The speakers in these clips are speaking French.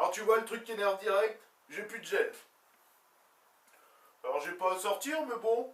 Alors tu vois le truc qui énerve direct, j'ai plus de gel. Alors j'ai pas à sortir, mais bon,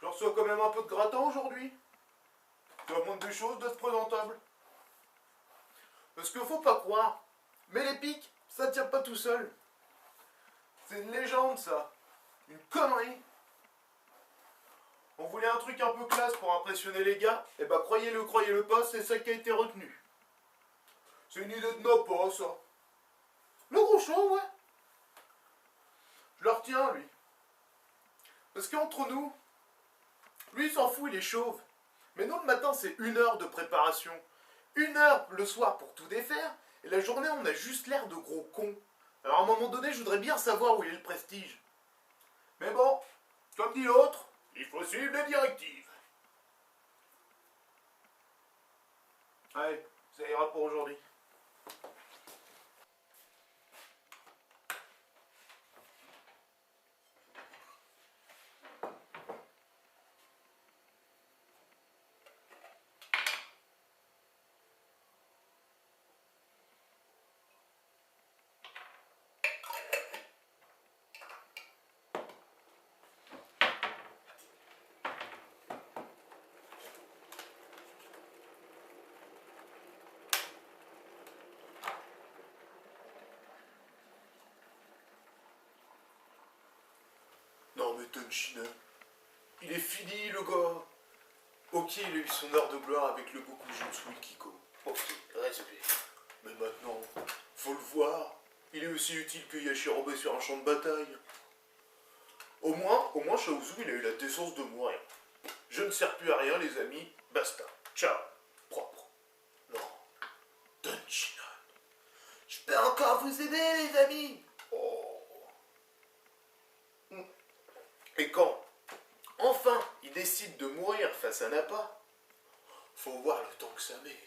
je reçois quand même un peu de gratin aujourd'hui. C'est la moindre des choses d'être présentable. Parce qu'il faut pas croire, mais les pics, ça tient pas tout seul. C'est une légende ça, une connerie. On voulait un truc un peu classe pour impressionner les gars, et bah croyez-le pas, c'est ça qui a été retenu. C'est une idée de nos pas, ça. Le gros show, ouais. Je le retiens, lui. Parce qu'entre nous, lui il s'en fout, il est chauve. Mais nous le matin c'est 1 heure de préparation. 1 heure le soir pour tout défaire, et la journée on a juste l'air de gros cons. Alors à un moment donné je voudrais bien savoir où il est le prestige. Mais bon, comme dit l'autre, il faut suivre les directives. Allez, ça ira pour aujourd'hui. Non mais Tonchina, il est fini le gars. Ok, il a eu son heure de gloire avec le Gokujutsu et Kiko. Ok, respect. Mais maintenant, faut le voir. Il est aussi utile que Yashirobe sur un champ de bataille. Au moins Shaozu, il a eu la décence de mourir. Je ne sers plus à rien les amis, basta. Ciao, propre. Non, Tonchina. Je peux encore vous aider les amis. Oh. Et quand, enfin, il décide de mourir face à Nappa, faut voir le temps que ça met.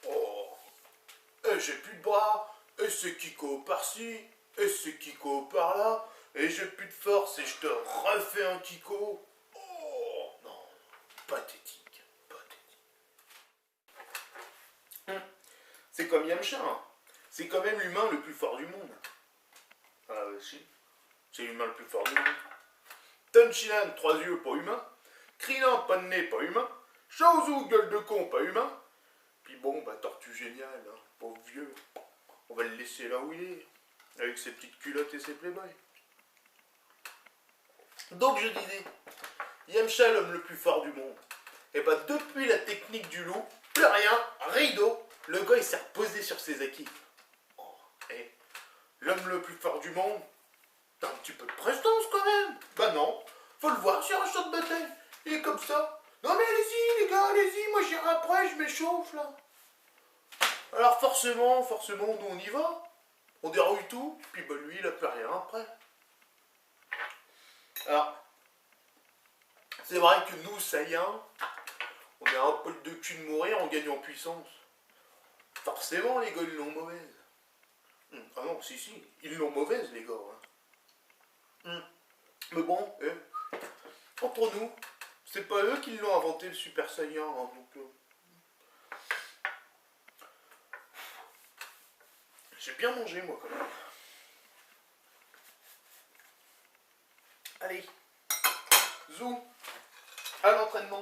Oh, et j'ai plus de bras, et c'est Kiko par-ci, et c'est Kiko par-là, et j'ai plus de force, et je te refais un Kiko. Oh, non, pathétique, pathétique. C'est comme Yamcha, hein. C'est quand même l'humain le plus fort du monde. Ah ouais, si, c'est l'humain le plus fort du monde. Tenshinhan, 3 yeux, pas humain. Krillin, pas de nez, pas humain. Shaozu, gueule de con, pas humain. Puis bon, bah Tortue génial, hein, pauvre vieux. On va le laisser là où il est, avec ses petites culottes et ses playboys. Donc je disais, Yamcha, l'homme le plus fort du monde. Et bah depuis la technique du loup, plus rien, rideau, le gars il s'est reposé sur ses acquis. Oh, et l'homme le plus fort du monde, t'as un petit peu de prestance quand même. Bah non, faut le voir sur un champ de bataille. Il est comme ça. Non mais allez-y les gars, allez-y, moi j'irai après, je m'échauffe là. Alors forcément, nous on y va. On dérouille tout, puis bah lui il a plus rien après. Alors, c'est vrai que nous, Saiyans, on est un peu de cul de mourir en gagnant en puissance. Forcément les gars ils l'ont mauvaise. Ah non, si, ils l'ont mauvaise les gars. Hein. Mais bon, entre nous, c'est pas eux qui l'ont inventé le Super Saiyan, hein, donc... J'ai bien mangé moi quand même. Allez, zou, à l'entraînement.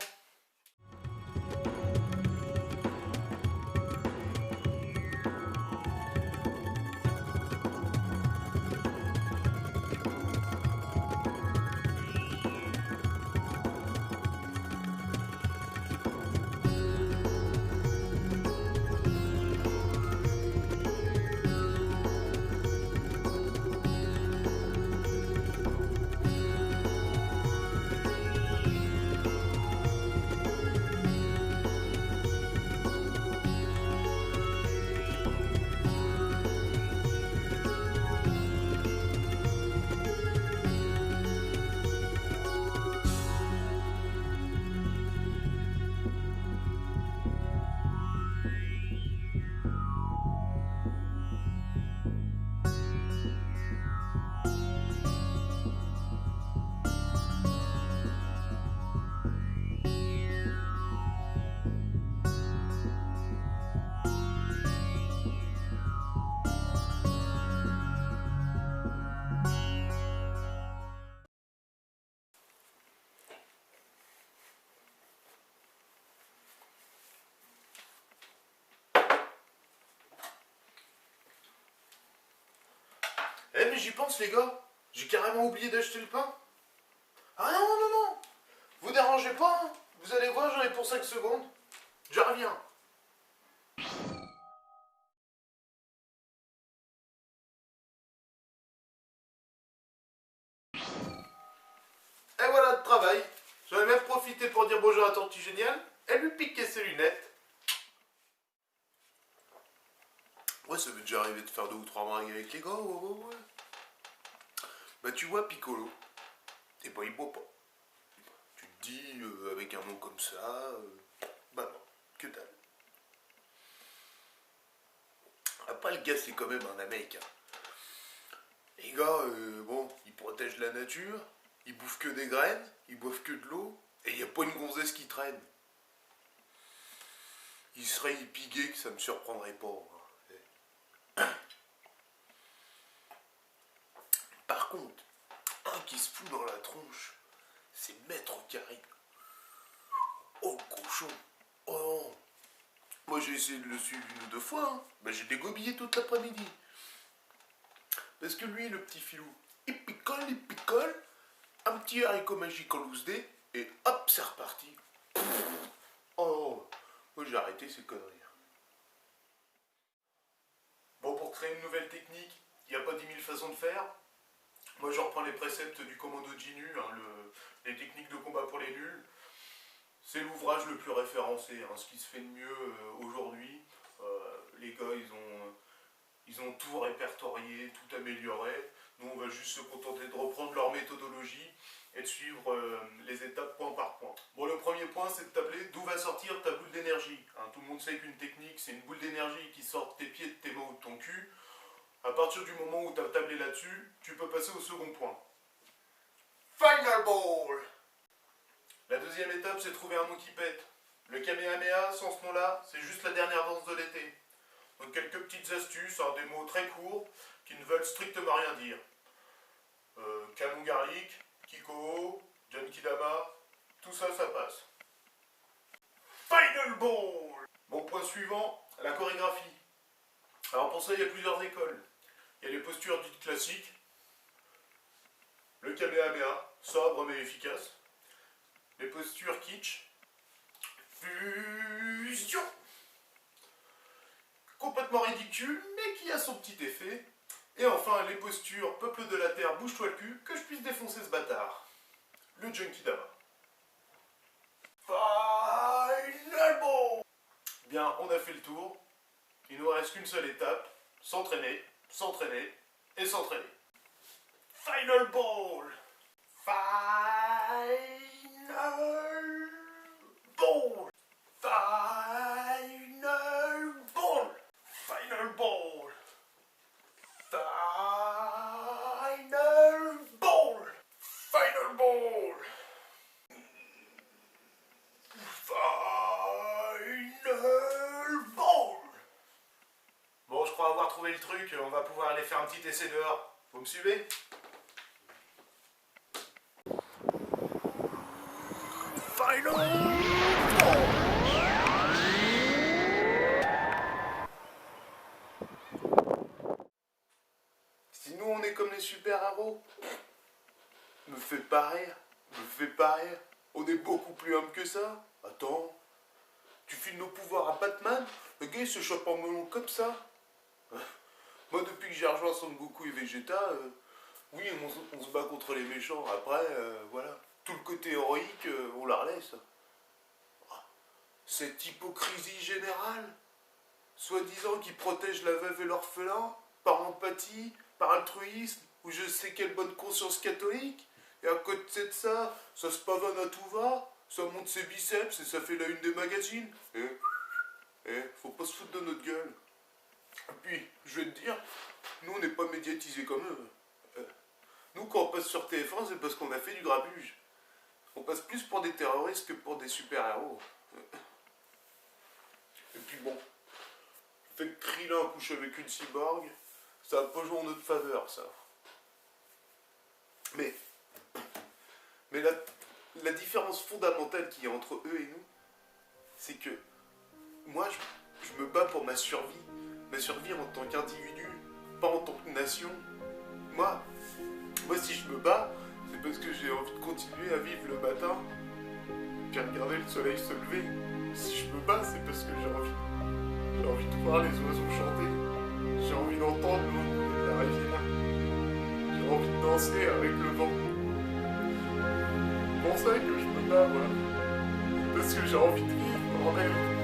Eh mais j'y pense les gars, j'ai carrément oublié d'acheter le pain. Ah non, non, non, vous dérangez pas, hein. Vous allez voir, j'en ai pour 5 secondes. Je reviens. Et voilà le travail. J'en ai même profité pour dire bonjour à Tortue Génial et lui piquer ses lunettes. Ouais, ça m'est déjà arrivé de faire 2 ou 3 bringues avec les gars, ouais. Bah tu vois Piccolo, et bah il boit pas. Tu te dis, avec un nom comme ça, bah non, que dalle. Après le gars c'est quand même un Américain. Les gars, bon, ils protègent la nature, ils bouffent que des graines, ils boivent que de l'eau, et il n'y a pas une gonzesse qui traîne. Il serait épigué que ça me surprendrait pas. Hein. Par contre, un qui se fout dans la tronche, c'est Maître Carré. Oh le cochon. Oh non. Moi j'ai essayé de le suivre 1 ou 2 fois, hein. Bah, j'ai dégobillé toute l'après-midi. Parce que lui, le petit filou, il picole, un petit haricot magique en loose dé, et hop, c'est reparti. Oh, moi j'ai arrêté ces conneries. Bon, pour créer une nouvelle technique, il n'y a pas 10 000 façons de faire. Moi je reprends les préceptes du commando Ginu, hein, les techniques de combat pour les nuls. C'est l'ouvrage le plus référencé, hein, ce qui se fait de mieux aujourd'hui. Les gars, ils ont tout répertorié, tout amélioré. Nous, on va juste se contenter de reprendre leur méthodologie et de suivre les étapes point par point. Bon, le premier point, c'est de tabler d'où va sortir ta boule d'énergie. Hein, tout le monde sait qu'une technique, c'est une boule d'énergie qui sort de tes pieds, de tes mains ou de ton cul. À partir du moment où tu as tablé là-dessus, tu peux passer au second point. Final Ball! La deuxième étape, c'est trouver un nom qui pète. Le Kamehameha, sans ce nom-là, c'est juste la dernière danse de l'été. Donc quelques petites astuces, hein, des mots très courts qui ne veulent strictement rien dire. Canon Garlic, Kiko, Genkidama, tout ça, ça passe. Final Ball! Bon, point suivant, la chorégraphie. Alors pour ça, il y a plusieurs écoles. Il y a les postures dites classiques. Le Kamehameha, sobre mais efficace. Les postures kitsch. Fusion! Complètement ridicule, mais qui a son petit effet. Et enfin, les postures peuple de la terre, bouge-toi le cul, que je puisse défoncer ce bâtard. Le Genkidama. Final Ball! Bien, on a fait le tour. Il nous reste qu'une seule étape. S'entraîner, s'entraîner et s'entraîner. Final Ball! Final Ball! Final Ball! Final Ball! Final Ball! Final Ball! Final Ball! Bon, je crois avoir trouvé le truc, on va pouvoir aller faire un petit essai dehors. Vous me suivez? Final Ball! Si nous on est comme les super-héros, me fais pas rire, me fais pas rire. On est beaucoup plus homme que ça. Attends, tu files nos pouvoirs à Batman, le gars il se chope en melon comme ça. Moi depuis que j'ai rejoint Son Goku et Vegeta, oui on se bat contre les méchants. Après, voilà, tout le côté héroïque, on la relaisse. Cette hypocrisie générale, soi-disant qui protège la veuve et l'orphelin, par empathie, par altruisme, ou je sais quelle bonne conscience catholique, et à côté de ça, ça se pavane à tout va, ça monte ses biceps et ça fait la une des magazines. Faut pas se foutre de notre gueule. Et puis, je vais te dire, nous on n'est pas médiatisés comme eux. Nous quand on passe sur TF1, c'est parce qu'on a fait du grabuge. On passe plus pour des terroristes que pour des super-héros. Et puis bon, le fait que Krillin couche avec une cyborg, ça va pas jouer en notre faveur, ça. Mais la différence fondamentale qu'il y a entre eux et nous, c'est que moi, je me bats pour ma survie en tant qu'individu, pas en tant que nation. soleil se lever. Si je me bats, c'est parce que j'ai envie. J'ai envie de voir les oiseaux chanter. J'ai envie d'entendre l'eau couler de la rivière. J'ai envie de danser avec le vent. C'est pour ça que je me bats, moi. Parce que j'ai envie de vivre en rêve.